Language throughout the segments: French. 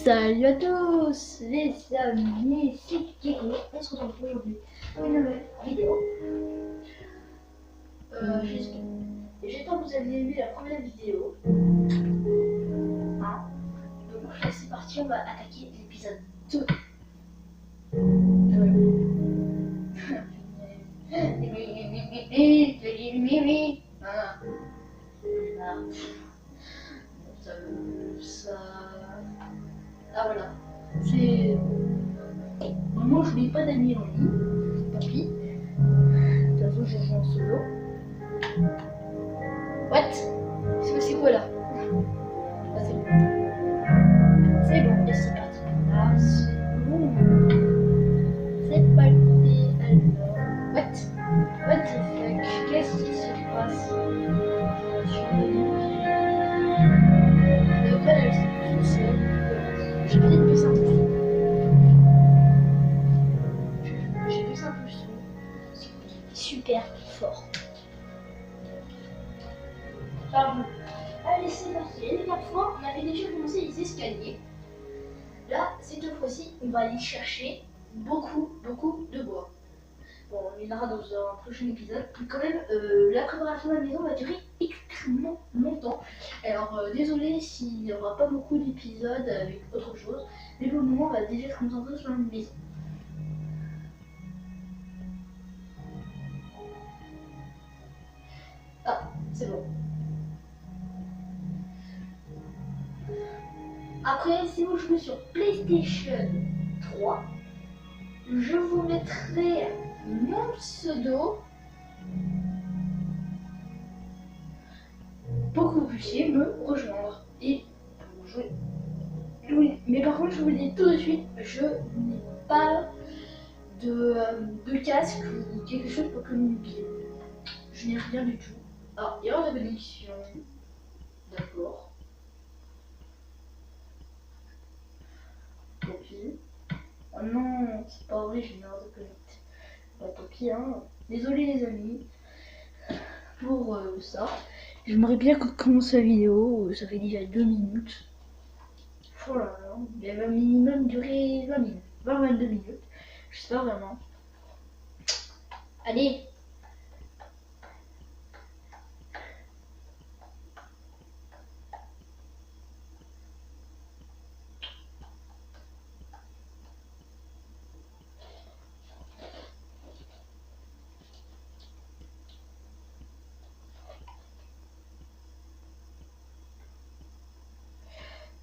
Salut à tous les amis, c'est Kiko. On se retrouve aujourd'hui pour une nouvelle vidéo. J'espère que vous avez aimé la première vidéo. Hein. Donc là c'est parti, on va attaquer l'épisode 2. Ah voilà, c'est... Moi je n'ai pas d'amis en ligne, tant pis. De toute façon je joue en solo. What? C'est quoi là? Ah, c'est bon. C'est bon, et c'est parti. Ah c'est bon. C'est parti alors. What the fuck? Qu'est-ce qui se passe? Et après elle s'est tout seule. J'ai peut-être baissé un peu le son. J'ai baissé un peu le son. Super fort. Pardon. Allez, c'est parti. La dernière fois, on avait déjà commencé les escaliers. Là, cette fois-ci, on va aller chercher beaucoup de bois. Bon, on y en aura dans un prochain épisode. Mais quand même, la préparation de la maison va durer extrêmement longtemps. Alors, désolé s'il n'y aura pas beaucoup d'épisodes avec autre chose. Mais pour le moment, on va déjà se concentrer sur la maison. Ah, c'est bon. Après, si vous jouez sur PlayStation 3, je vous mettrai mon pseudo pour que vous puissiez me rejoindre et jouer. Oui, mais par contre, je vous le dis tout de suite, je n'ai pas de casque ou quelque chose pour communiquer. Je n'ai rien du tout. Ah, il y a la connexion. D'accord. Copie. Oh non, c'est pas vrai, je viens de connecter. Bah tant pis, hein. Désolé les amis pour ça. J'aimerais bien commencer la vidéo, ça fait déjà 2 minutes. Oh là là, elle va minimum durer 20 minutes, 22 minutes. Je sais pas vraiment. Allez.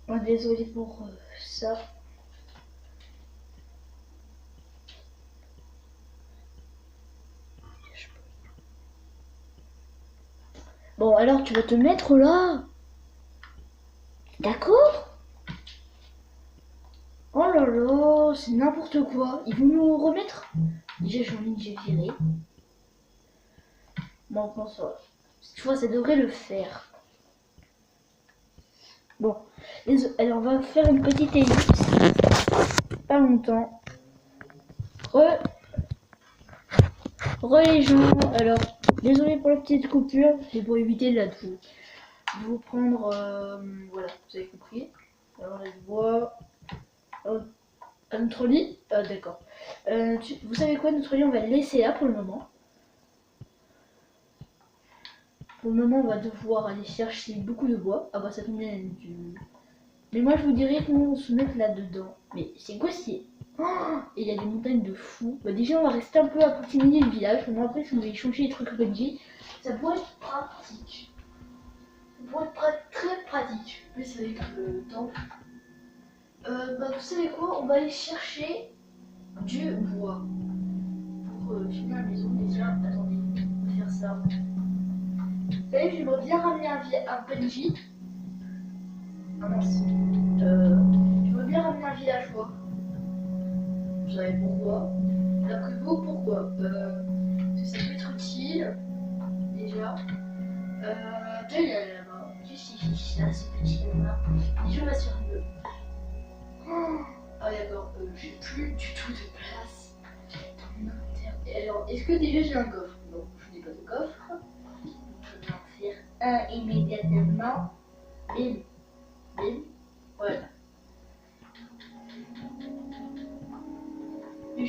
Oh, désolé pour ça. Bon, alors tu vas te mettre là. D'accord? Oh là là, c'est n'importe quoi. Ils vont nous remettre. Déjà, j'ai envie de j'ai viré. Bon, on pense ça. Cette fois, ça devrait le faire. Bon, alors on va faire une petite ellipse. Pas longtemps. Les gens, alors désolé pour la petite coupure, c'est pour éviter de vous prendre, voilà, vous avez compris. Alors là je vois à notre lit, d'accord. Vous savez quoi, notre lit on va le laisser là pour le moment. Pour le moment on va devoir aller chercher beaucoup de bois. Ah bah ça tombe bien du... Mais moi je vous dirais qu'on se mette là-dedans. Mais c'est quoi si... Oh, et il y a des montagnes de fous. Bah déjà on va rester un peu à proximité du village. Moi après si vous voulez changer les trucs au PNJ, ça pourrait être pratique. Ça pourrait être très pratique. Plus avec le temps. Bah vous savez quoi, on va aller chercher du bois. Pour finir la maison déjà. Attendez, on va faire ça. Vous savez, j'aimerais bien ramener un PNJ. Ah mince. J'aimerais bien ramener un villageois. Vous savez pourquoi? D'après vous, pourquoi? Parce que ça peut être utile, déjà. Déjà, il y a là-bas. Ici, là, c'est petit là-bas. Déjà, on va se faire mieux. Ah, d'accord, j'ai plus du tout de place dans mon inventaire. Et alors, est-ce que déjà j'ai un coffre? Non, je n'ai pas de coffre. Je vais en faire un immédiatement. Bim, bim, voilà.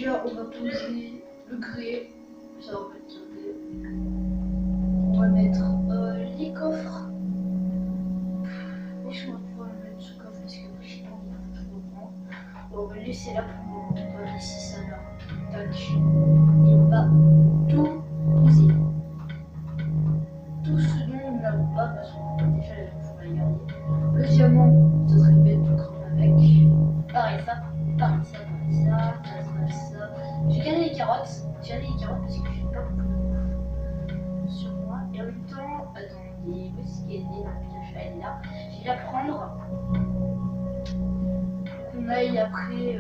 déjà, on va poser le grès. Ça va pas être grès. On va mettre les coffres. Est-ce qu'on va pouvoir mettre ce coffre parce que j'ai pas envie de tout reprendre. Bon, on va le laisser là pour le moment. On va laisser ça là. Tac. Et on va tout poser. Tout ce dont nous n'avons pas parce qu'on a déjà la on va les garder. Le diamant, ça serait bête de cramer avec. Pareil ça, pareil ça, pareil ça. J'ai gardé les carottes. J'ai gardé les carottes parce que j'ai pas beaucoup de sur moi. Et en même temps, attendez, où est-ce qu'elle est la pioche? Elle est là. Je vais la prendre. Qu'on aille après.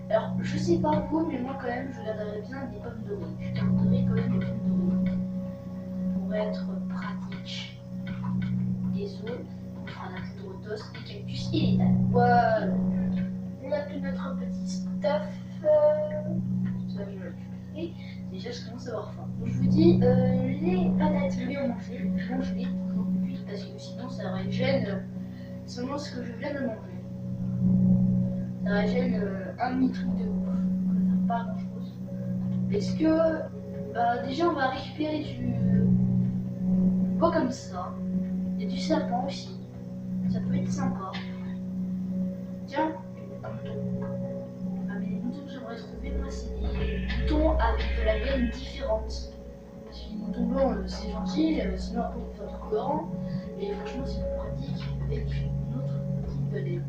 Alors, je sais pas vous, mais moi quand même, je garderais bien des pommes de riz. Je garderais quand même des pommes de riz. Pour être pratique. Des os, on fera la poudre d'os, des cactus et les dalles. Voilà. On a tout notre petit stuff. Ça, je vais récupérer. Déjà, je commence à avoir faim. Donc, je vous dis, les patates, je vais en manger. Je mange-les toujours plus vite parce que sinon, ça régène seulement ce que je viens de manger. Ça régène un demi-truc de ouf. Ça pas grand-chose. Est-ce que, déjà, on va récupérer du bois comme ça. Il y a du sapin aussi. Ça peut être sympa. Tiens, un mouton. Ah mais les moutons que j'aimerais trouver, moi, c'est des moutons avec de la laine différente. Parce que les moutons blancs, c'est gentil, sinon après on peut faire du colorant. Et franchement, c'est plus pratique avec une autre type de laine.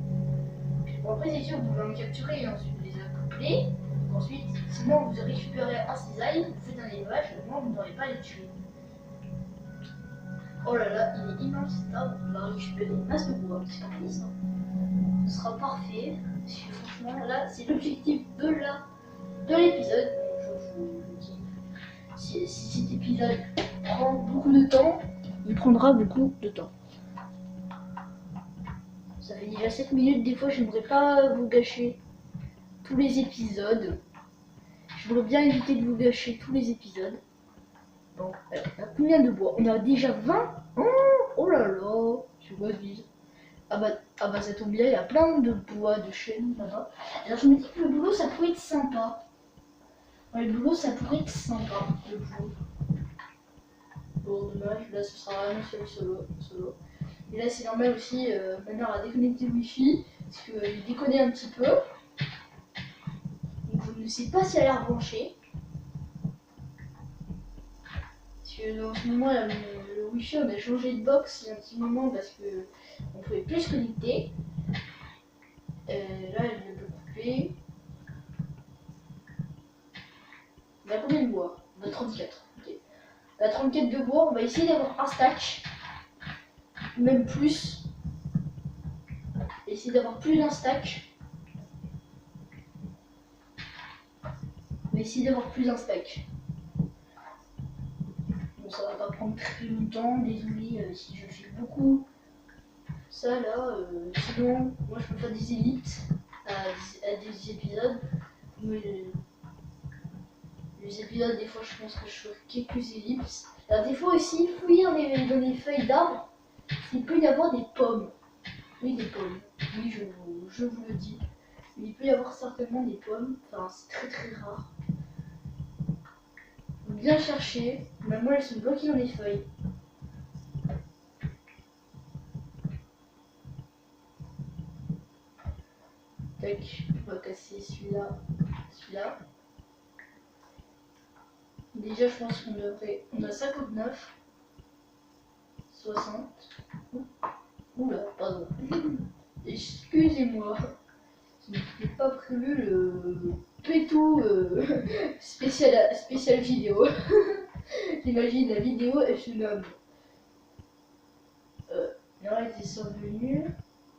Bon après, c'est sûr, vous pouvez en capturer et ensuite les accoupler. Donc ensuite, sinon vous récupérez un cisaille, vous faites un élevage, moi vous n'aurez pas à les tuer. Oh là là, il est immense cet arbre, on va récupérer une masse de bois, c'est parti ça. Ce sera parfait, parce que franchement là c'est l'objectif de l'épisode. Je vous dis, si cet épisode prend beaucoup de temps, il prendra beaucoup de temps. Ça fait déjà 7 minutes, des fois j'aimerais pas vous gâcher tous les épisodes. Je voudrais bien éviter de vous gâcher tous les épisodes. Donc, on a combien de bois? On a déjà 20. Oh là là, je vois vide. Ah bah ça tombe bien, il y a plein de bois de chêne là-bas. Alors je me dis que le boulot ça pourrait être sympa. Ouais, le boulot ça pourrait être sympa, le boulot. Bon dommage, là ce sera vraiment solo. Et là c'est normal aussi, maintenant on a déconnecté le wifi, parce qu'il déconnait un petit peu. Donc je ne sais pas si elle a rebranché. Parce que en ce moment là, le wifi on a changé de box il y a un petit moment parce que on pouvait plus se connecter. Là elle vient de couper. On a combien de bois? On a 34. Okay. On a 34 de bois, on va essayer d'avoir un stack. Même plus. On va essayer d'avoir plus d'un stack. On va essayer d'avoir plus d'un stack. Bon, ça va pas prendre très longtemps, désolé si je fais beaucoup. Ça là, sinon, moi je peux faire des élites à des épisodes. Mais les épisodes, des fois je pense que je fais quelques ellipses. Alors des fois aussi, fouiller dans les feuilles d'arbres, il peut y avoir des pommes. Oui, des pommes. Oui, je vous le dis. Il peut y avoir certainement des pommes. Enfin, c'est très très rare. Faut bien chercher. Mais moi, elles sont bloquées dans les feuilles. Tac, on va casser celui-là, celui-là. Déjà, je pense qu'on devrait... On a 59. 60. Oula, pardon. Excusez-moi. Je n'ai pas prévu le pétou spécial vidéo. J'imagine la vidéo, elle se nomme. Là, elle était survenue.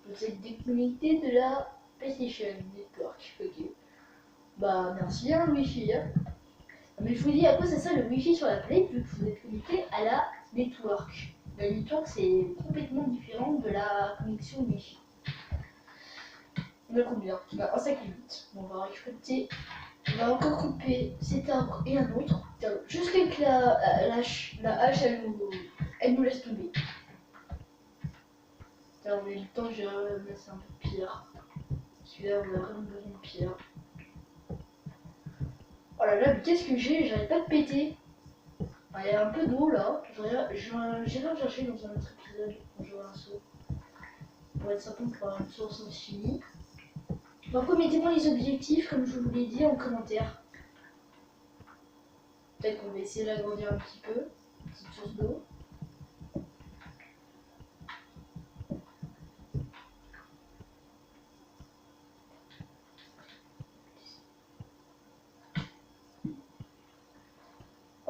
Vous êtes déconnecté de la PlayStation Network. Ok. Bah, merci, hein, le Wi-Fi. Hein. Mais je vous dis, à quoi ça sert le Wi-Fi sur la Play vu que vous êtes connecté à la Network. La Network, c'est complètement différent de la connexion Wi-Fi. On a combien? On a un sac et 8. Bon, on va récolter. On va encore couper cet arbre et un autre. Jusqu'à que la hache elle nous laisse tomber. En même temps, je vais ramasser un peu de pierre. Celui-là, on a vraiment besoin de pierre. Oh là là, mais qu'est-ce que j'ai? J'arrête pas de péter. Ah, il y a un peu d'eau là. J'irai en chercher dans un autre épisode quand j'aurai un seau. Pour être certain qu'il y aura une source infinie. Donc, mettez-moi les objectifs, comme je vous l'ai dit, en commentaire. Peut-être qu'on va essayer d'agrandir un petit peu. Petite source d'eau.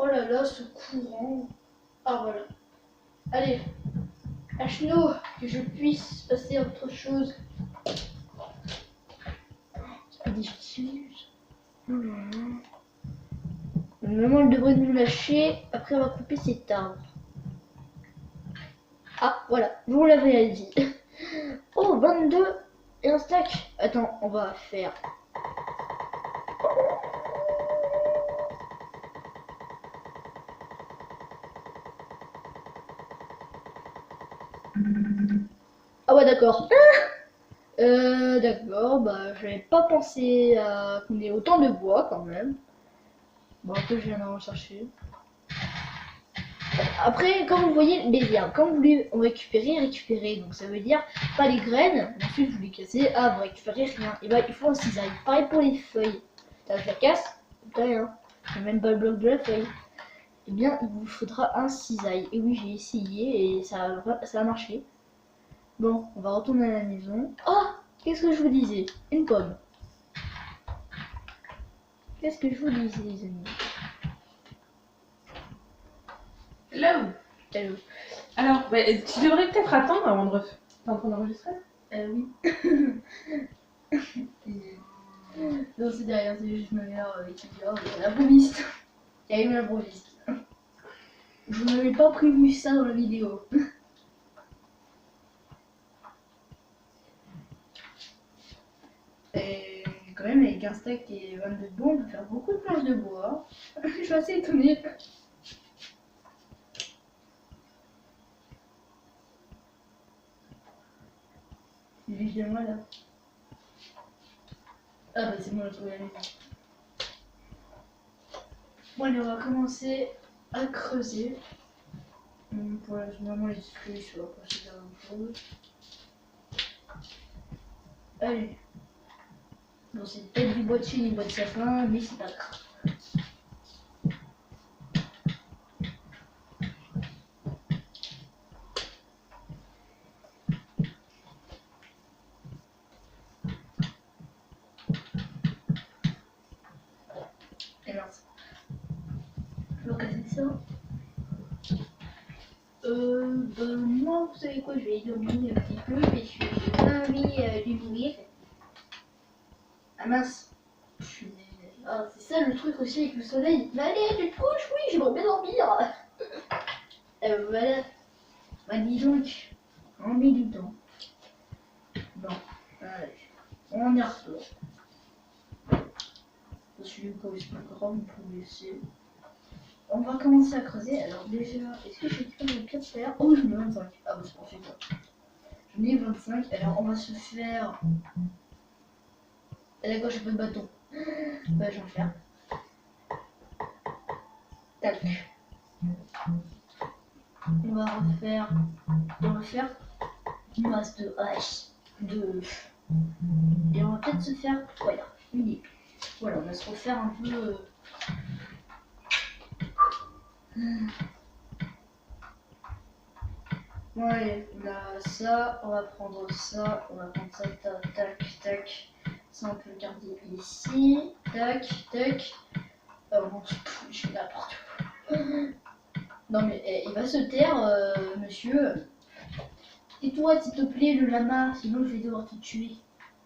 Oh là là, ce courant. Ah voilà. Allez, lâche-nous, que je puisse passer à autre chose. C'est pas difficile. Oh là là. Normalement, elle devrait nous lâcher. Après, on va couper cet arbre. Ah, voilà, je vous l'avais dit. Oh, 22 et un stack. Attends, on va faire. Ah ouais, d'accord. D'accord, bah j'avais pas pensé à qu'on ait autant de bois quand même. Bon, un peu je viens d'en chercher. Après, comme vous voyez, les herbes, quand vous voulez en récupérer, donc ça veut dire pas les graines, ensuite vous les cassez, ah vous récupérez rien, et bah il faut un cisaille. Pareil pour les feuilles, t'as la casse, t'as rien, t'as même pas le bloc de la feuille. Eh bien, il vous faudra un cisaille. Et oui, j'ai essayé et ça a marché. Bon, on va retourner à la maison. Oh, qu'est-ce que je vous disais? Une pomme. Qu'est-ce que je vous disais, les amis? Hello. Hello. Alors, bah, tu devrais peut-être attendre avant de refaire. T'es en train d'enregistrer? Oui. Non, c'est derrière, c'est juste ma mère qui dit oh, l'improviste. Il y a eu l'improviste. Je n'avais pas prévu ça dans la vidéo. Et quand même, avec un stack et 22 de bois, on peut faire beaucoup de planches de bois. Je suis assez étonnée. Viens-moi là. Ah bah c'est bon, j'ai trouvé la maison. Bon allez, on va commencer à creuser. Pour finalement les exclus, je vais passer vers autre chose. Allez. Bon, c'est peut-être du bois de chine et du bois de sapin, mais c'est pas grave. Et alors, je vais casser ça. Moi, vous savez quoi, je vais illuminer un petit peu, parce que j'ai pas envie d'illuminer. Ah mince. Ah, c'est ça le truc aussi avec le soleil. Mais allez, tu te couches, oui, j'aimerais bien dormir. Voilà. Bah dis donc, on met du temps. Bon, allez, on y retourne. Je suis pas aussi grave, vous pouvez laisser. On va commencer à creuser. Alors déjà, est-ce que je récupère le pierre de fer? Oh, j'en ai 25. Ah bah c'est parfait quoi. J'en ai 25. Alors on va se faire... Ah, d'accord, j'ai pas de bâton. Bah je vais en faire. Tac. On va refaire... On va faire une masse de hache. Et on va peut-être se faire... Voilà, une idée. Voilà, on va se refaire un peu... Ouais, on a ça, on va prendre ça, tac, tac, tac. Ça, on peut le garder ici. Tac, tac. Bon, je fais n'importe quoi. Non, mais il va se taire, monsieur. Tais-toi, s'il te plaît, le lama, sinon je vais devoir te tuer.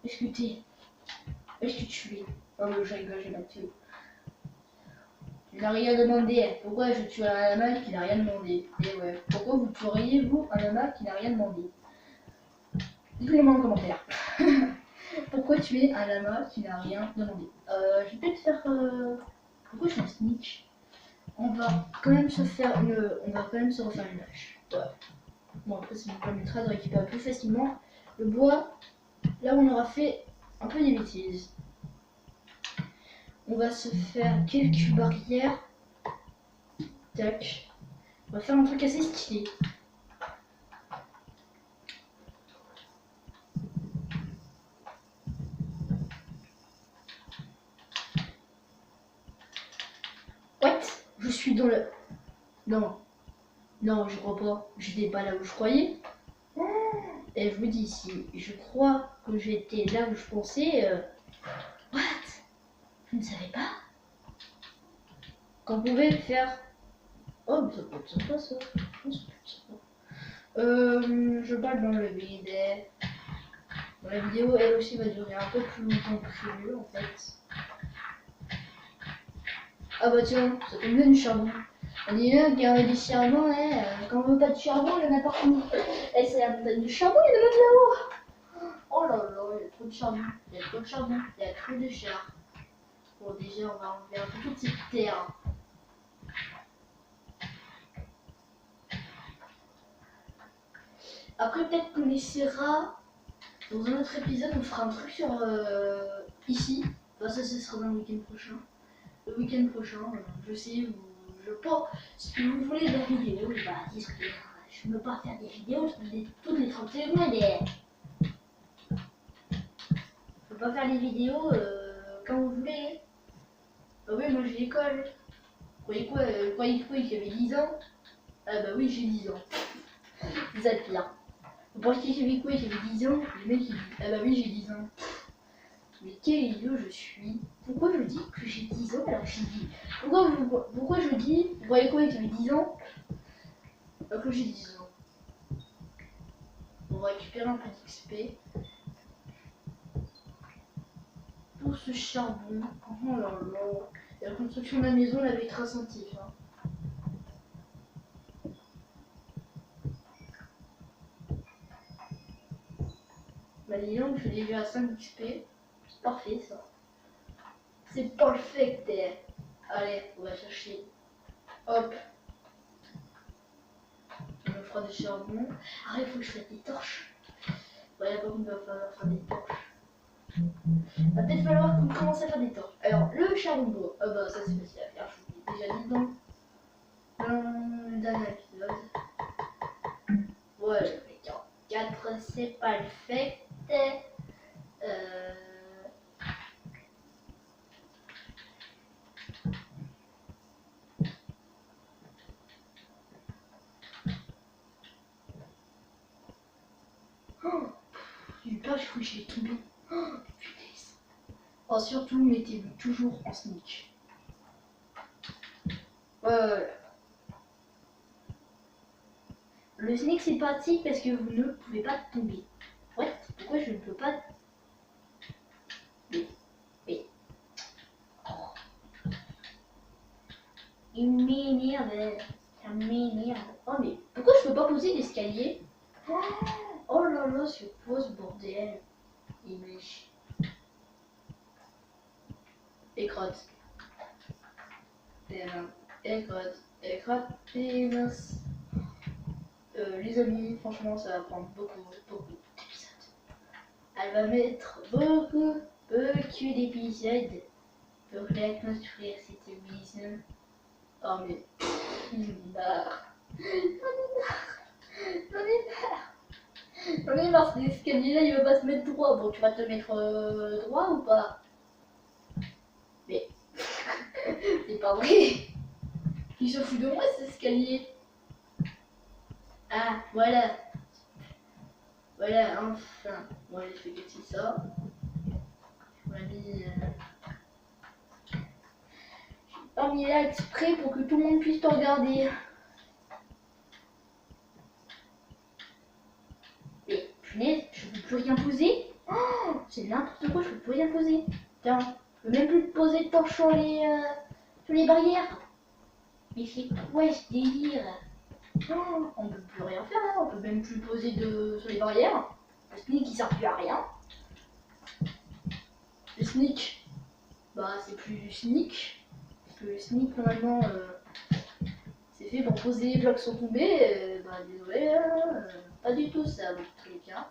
Est-ce que t'es. Est-ce que tu es. Oh, je rigole, j'ai pas tué. Tu n'as rien demandé. Pourquoi je tue un lama qui n'a rien demandé? Et ouais, pourquoi vous tueriez, vous, un lama qui n'a rien demandé? Dites-le-moi en commentaire. Pourquoi tuer un lama qui n'a rien demandé? Je vais peut-être faire... Pourquoi je suis un sneak? On va quand même se faire une... On va quand même se refaire une hache. Ouais. Bon, après, ça nous permettra de récupérer plus facilement le bois. Là où on aura fait un peu des bêtises. On va se faire quelques barrières. Tac. On va faire un truc assez stylé. What? Je suis dans le... Non. Non, je crois pas. J'étais pas là où je croyais. Et je vous dis, si je crois que j'étais là où je pensais... What? Je ne savais pas. Qu'on pouvait faire... Oh, mais ça peut être sympa ça. Je parle dans le vide. La vidéo, elle aussi, va durer un peu plus longtemps que prévu, en fait. Ah bah tiens, ça tombe bien du charbon. On dit là qu'il y a du charbon, hein. Quand on veut pas de charbon, il y en a partout. Et c'est la montagne du charbon, il y en a même là-haut. Oh là là, il y a trop de charbon. Il y a trop de charbon. Il y a trop de char. Bon, déjà, on va enlever un peu toute cette terre. Après, peut-être qu'on essaiera, dans un autre épisode, on fera un truc sur ici. Enfin, ça, ce sera dans le week-end prochain. Le week-end prochain, je sais, je pense, si vous voulez des vidéos, bah, dites que je ne peux pas faire des vidéos toutes les 30 secondes. Je peux pas faire les vidéos quand vous voulez. Bah oui, moi j'ai l'école. Vous croyez quoi, que j'avais 10 ans? Ah bah oui, j'ai 10 ans. Vous êtes pire. Vous pensez que j'avais quoi, j'avais 10 ans? Le mec il dit, ah bah oui, j'ai 10 ans. Mais quel idiot je suis. Pourquoi je dis que j'ai 10 ans alors que j'ai dit... Pourquoi je dis, vous voyez quoi, que j'avais 10 ans alors que j'ai 10 ans. On va récupérer un peu d'XP. Pour ce charbon. Oh là là. Et la construction de la maison, elle avait très incentive. Hein. Bah dis donc, je l'ai vu à 5 XP. C'est parfait ça. C'est parfait. Allez, on va chercher. Hop. On me fera des charbons. Ah, il faut que je fasse des torches. Ouais, par contre, il va falloir faire des torches. Il va peut-être falloir qu'on commence à faire des torches. Alors, le charbon, ah bah ça c'est facile à faire, je vous l'ai déjà dit dans le dernier épisode. Ouais, le 44, c'est pas le fait. Oh, j'ai eu peur, je crois que j'allais tomber. Oh, punaise. Oh, surtout, mettez-le toujours en sneak. Le sneak c'est pratique parce que vous ne pouvez pas tomber. Ouais, pourquoi je ne peux pas... Mais... Oh. Il m'énerve. Ça m'énerve. Oh mais pourquoi je peux pas poser l'escalier? Oh là là, ce pose bordel. Il me chie. Écrate. Écrate. Écrate. Et mince. Les amis, franchement, ça va prendre beaucoup d'épisodes. Elle va mettre beaucoup d'épisodes pour la construire cette maison. Oh mais, j'en ai marre. J'en ai marre, cet escalier là, il va pas se mettre droit. Bon, tu vas te mettre droit ou pas? Mais, c'est pas vrai. Il se fout de moi cet escalier. Ah, voilà. Voilà, enfin. Bon, j'ai fait gâter ça. On l'a mis... pas mis là exprès pour que tout le monde puisse te regarder. Mais, punaise, je peux plus rien poser. Oh, c'est n'importe quoi, je peux plus rien poser. Tiens, je peux même plus poser de torche sur les barrières. Mais c'est quoi ce délire? Oh, on peut plus rien faire, hein. On peut même plus poser sur les barrières. Le sneak il sert plus à rien. Le sneak, bah c'est plus du sneak. Parce que le sneak normalement c'est fait pour poser les blocs sans tomber. Bah désolé, pas du tout ça dans tous les cas.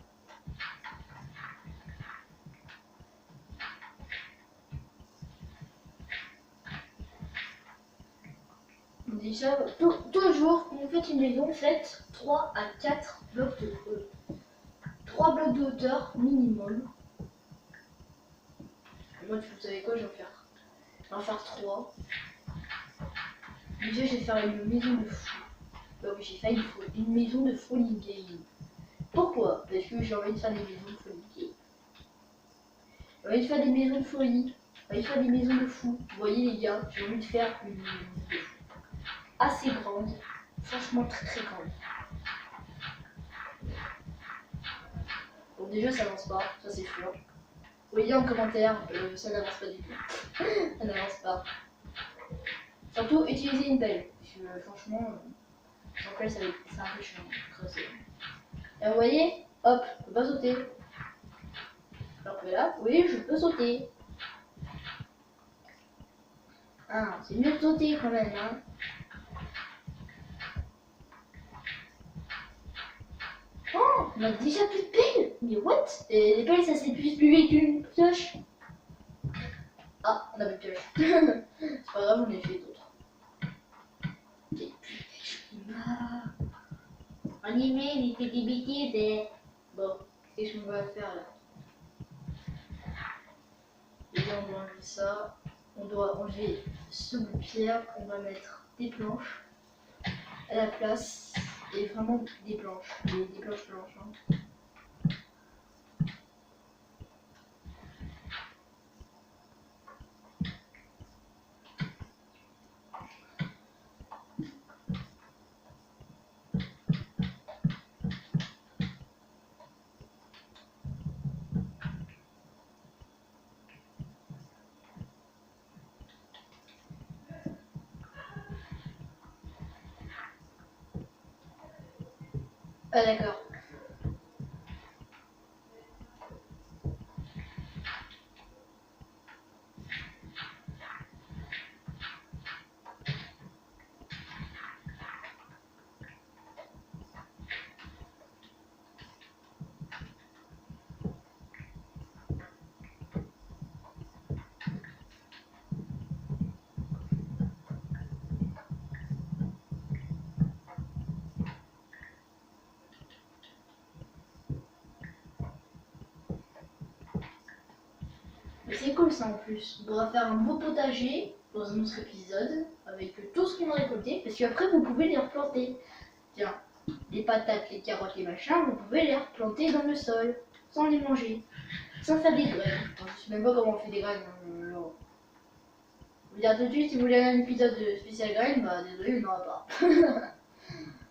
déjà, toujours, quand vous faites une maison, faites 3 à 4 blocs de 3 blocs de hauteur minimum. Moi, vous savez quoi, je vais en faire 3. Déjà, je vais faire une maison de fou. Bah oui, j'ai failli une maison de folie game. Pourquoi? Parce que j'ai envie de faire des maisons de folie game. J'ai envie de faire des maisons de folie. J'ai envie de faire des maisons de fou. Vous voyez les gars, j'ai envie de faire une maison de fou. Assez grande. Franchement très très grande. Bon déjà ça n'avance pas, ça c'est sûr. Vous voyez en commentaire, ça n'avance pas du tout. Ça n'avance pas. Surtout utiliser une pelle. Parce que franchement, sans pelle c'est un peu chiant. Et vous voyez, hop, je peux pas sauter. Alors que là, oui, je peux sauter. Ah, c'est mieux de sauter quand même, hein. Oh, on a déjà plus de pelle. Mais what? Et les pelles, ça s'épuise plus vite qu'une pioche. Ah, on a plus de pioche. C'est pas grave, j'en ai fait d'autres. Animé, il fait des bêtises. Bon, qu'est-ce qu'on va faire là? Déjà, on doit enlever ça. On doit enlever ce bout de pierre. On va mettre des planches à la place. Et vraiment des planches. Des planches blanches. Hein. Ah d'accord. Mais c'est cool ça en plus. On pourra faire un beau potager dans un autre épisode avec tout ce qu'on a récolté. Parce qu'après vous pouvez les replanter. Tiens, les patates, les carottes, les machins, vous pouvez les replanter dans le sol. Sans les manger. Sans faire des graines. Enfin, je sais même pas comment on fait des graines. Je vous dire tout de suite, si vous voulez un épisode de spécial graines, bah désolé, il n'y en aura pas.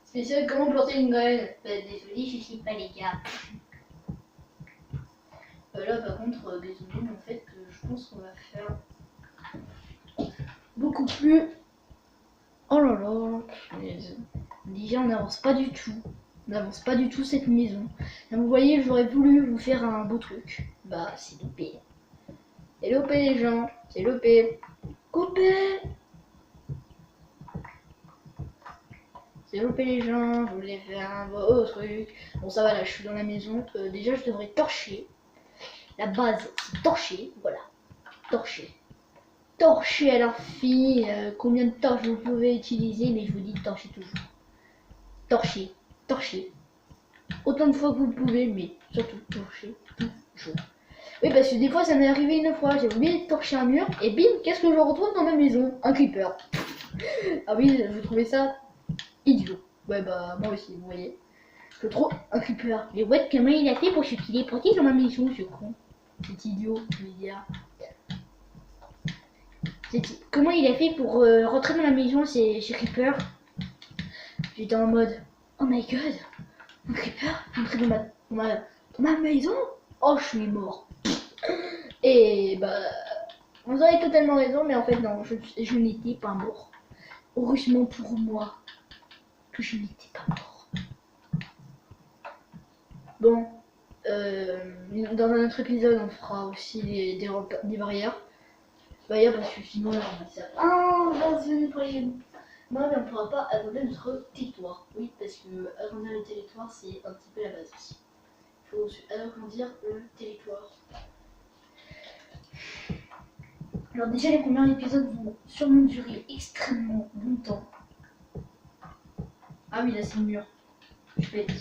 Spécial comment planter une graine. Bah désolé, je sais pas les gars. Là par contre, désolé, mais en fait, je pense qu'on va faire beaucoup plus. Oh là là, déjà on n'avance pas du tout. On n'avance pas du tout cette maison. Et vous voyez, j'aurais voulu vous faire un beau truc. Bah, c'est loupé. C'est loupé les gens, c'est loupé. Coupé. C'est loupé les gens, je voulais faire un beau truc. Bon ça va là, je suis dans la maison. Déjà je devrais torcher. La base, c'est torcher, voilà. Torcher. Torcher à l'infini. Combien de torches vous pouvez utiliser, mais je vous dis torcher toujours. Torcher. Torcher. Autant de fois que vous pouvez, mais surtout torcher toujours. Oui, parce que des fois ça m'est arrivé une fois, j'ai oublié de torcher un mur, et bim, qu'est-ce que je retrouve dans ma maison? Un creeper. Ah oui, je trouvais ça idiot. Ouais, bah, moi aussi, vous voyez. Je trouve un creeper. Mais ouais, comment il a fait pour se téléporter dans ma maison, ce con? C'est idiot, je veux dire. Comment il a fait pour rentrer dans la maison, c'est creeper? J'étais en mode, oh my god, un creeper rentré dans ma maison? Oh, je suis mort. Et bah, vous avez totalement raison, mais en fait non, je n'étais pas mort. Heureusement pour moi que je n'étais pas mort. Bon, dans un autre épisode, on fera aussi des barrières. Barrières parce que sinon, là, on va faire dans une prochaine. Non, mais on ne pourra pas agrandir notre territoire. Oui, parce que agrandir le territoire, c'est un petit peu la base aussi. Il faut agrandir le territoire. Alors déjà, les premiers épisodes vont sûrement durer extrêmement longtemps. Ah oui, là c'est le mur. Je vais être.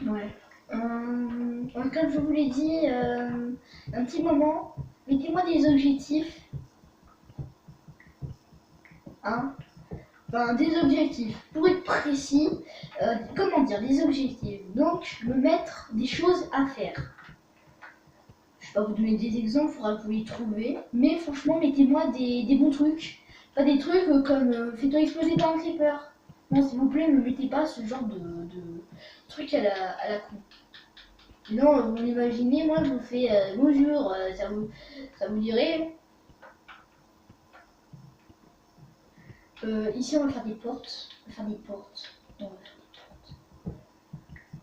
Ouais. Comme je vous l'ai dit, un petit moment, mettez-moi des objectifs. Hein, enfin, des objectifs. Pour être précis, comment dire, des objectifs. Donc, me mettre des choses à faire. Je vais pas vous donner des exemples, il faudra que vous les trouvez. Mais franchement, mettez-moi des bons trucs. Pas des trucs comme fais-toi exploser par un creeper. Non, s'il vous plaît, ne me mettez pas ce genre de truc à la con. Sinon, vous imaginez, moi je vous fais bonjour, ça vous dirait. Ici, on va faire des portes. On va faire des portes. Non, on va faire des portes.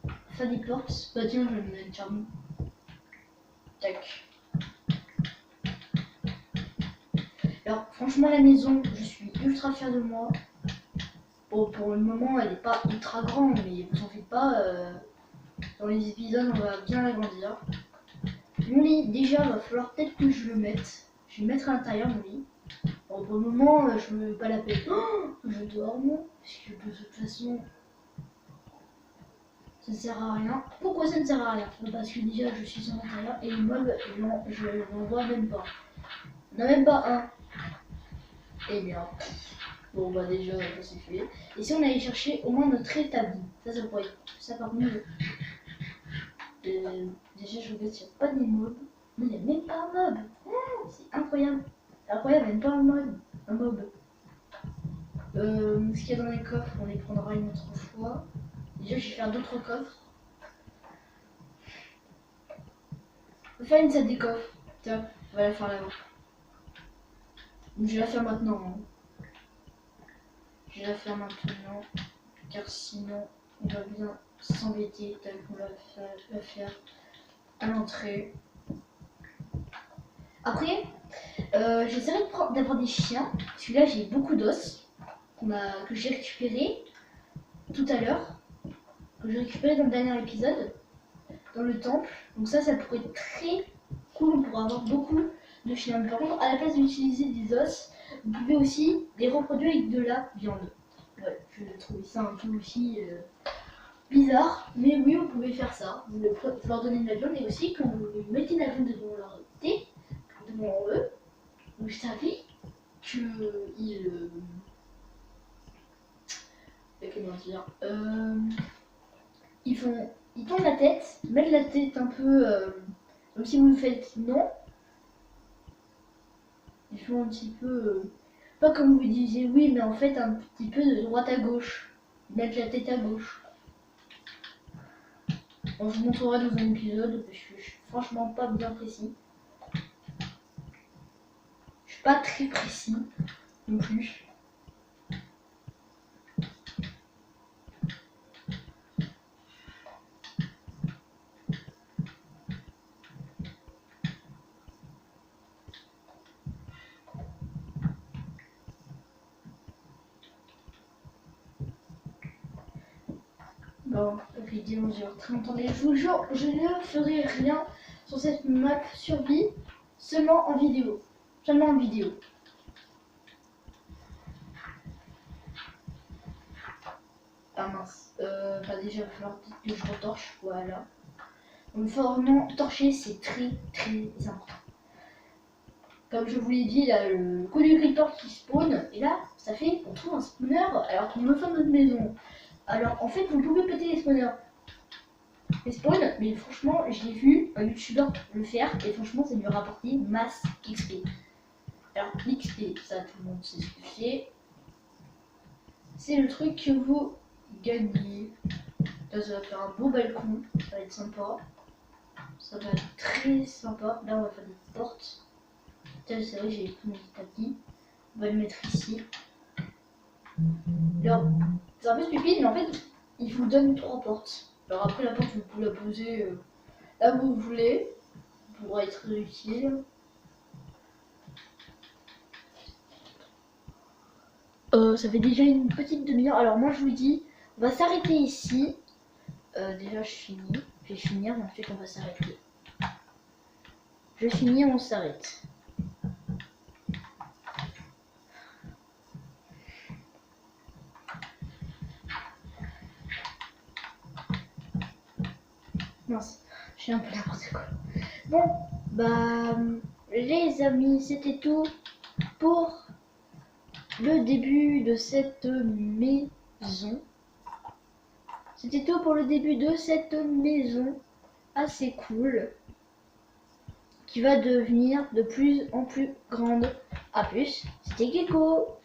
On va faire des portes. Bah tiens, je vais me mettre charme. Tac. Alors, franchement, la maison, je suis ultra fière de moi. Bon, pour le moment, elle n'est pas ultra grande, mais vous en faites pas. Dans les épisodes, on va bien l'agrandir. Mon lit, déjà, va falloir peut-être que je le mette. Je vais le mettre à l'intérieur, mon lit. Bon, pour le moment, je me veux pas la paix. Oh, je dorme. Parce que de toute façon, ça ne sert à rien. Pourquoi ça ne sert à rien? Parce que déjà, je suis en intérieur et les mobs, non, je n'en vois même pas. On n'a même pas un. Et bien. Bon, bah déjà, ça c'est fait. Et si on allait chercher au moins notre établi? Ça pourrait être. Ça, par contre, déjà, je regarde s'il n'y a pas des mobs. Non, il n'y a même pas un mob. Oh, c'est incroyable. C'est incroyable, il n'y a même pas un mob. Un mob. Ce qu'il y a dans les coffres, on les prendra une autre fois. Déjà, je vais faire d'autres coffres. On va faire une salle des coffres. Tiens, on va la faire là-bas. Je vais la faire maintenant. Hein. Je vais la faire maintenant. Car sinon, on va bien s'embêter. Tel qu'on va la faire à l'entrée. Après, j'essaierai d'avoir des chiens. Parce que là, j'ai beaucoup d'os que j'ai récupéré tout à l'heure. Que j'ai récupéré dans le dernier épisode. Dans le temple. Donc ça pourrait être très cool pour avoir beaucoup de chiens. Par contre, à la place d'utiliser des os, vous pouvez aussi les reproduire avec de la viande. Ouais, je trouve ça un peu aussi bizarre, mais oui, vous pouvez faire ça. Vous leur donnez de la viande et aussi quand vous mettez de la viande devant leur thé, devant eux, vous savez qu'ils comment dire, ils tournent la tête, mettent la tête un peu comme si vous faites non. Ils font un petit peu pas comme vous disiez oui, mais en fait un petit peu de droite à gauche. Ils mettent la tête à gauche. On vous montrera dans un épisode parce que je suis franchement pas bien précis. Je suis pas très précis non plus. Bon, vidéo dure très longtemps, mais je vous jure, je ne ferai rien sur cette map survie, seulement en vidéo. Seulement en vidéo. Ah mince, bah déjà il va falloir que je retorche, voilà. Donc vraiment, torcher c'est très important. Comme je vous l'ai dit, là, le coup du creeper qui spawn, et là, ça fait qu'on trouve un spawner alors qu'on me fait notre maison. Alors en fait, vous pouvez péter les spawners. Les spawns, mais franchement, j'ai vu un youtubeur le faire, et franchement, ça lui a rapporté masse XP. Alors, l'XP, ça tout le monde sait ce que c'est. C'est le truc que vous gagnez. Là, ça va faire un beau balcon, ça va être sympa. Ça va être très sympa. Là, on va faire des portes. C'est vrai, j'ai pris mon tapis. On va le mettre ici. Alors, c'est un peu stupide, mais en fait, il vous donne 3 portes. Alors après, la porte, vous pouvez la poser là où vous voulez. Pour être utile. Ça fait déjà une petite demi-heure. Alors moi je vous dis, on va s'arrêter ici. Déjà je finis. Je vais finir, mais ensuite on va s'arrêter. Je finis, on s'arrête. Mince, je suis un peu n'importe quoi. Bon, bah les amis, c'était tout pour le début de cette maison. C'était tout pour le début de cette maison assez cool qui va devenir de plus en plus grande. A plus, c'était Gecko.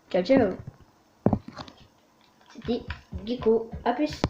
Ciao ciao. C'était Gecko. A plus.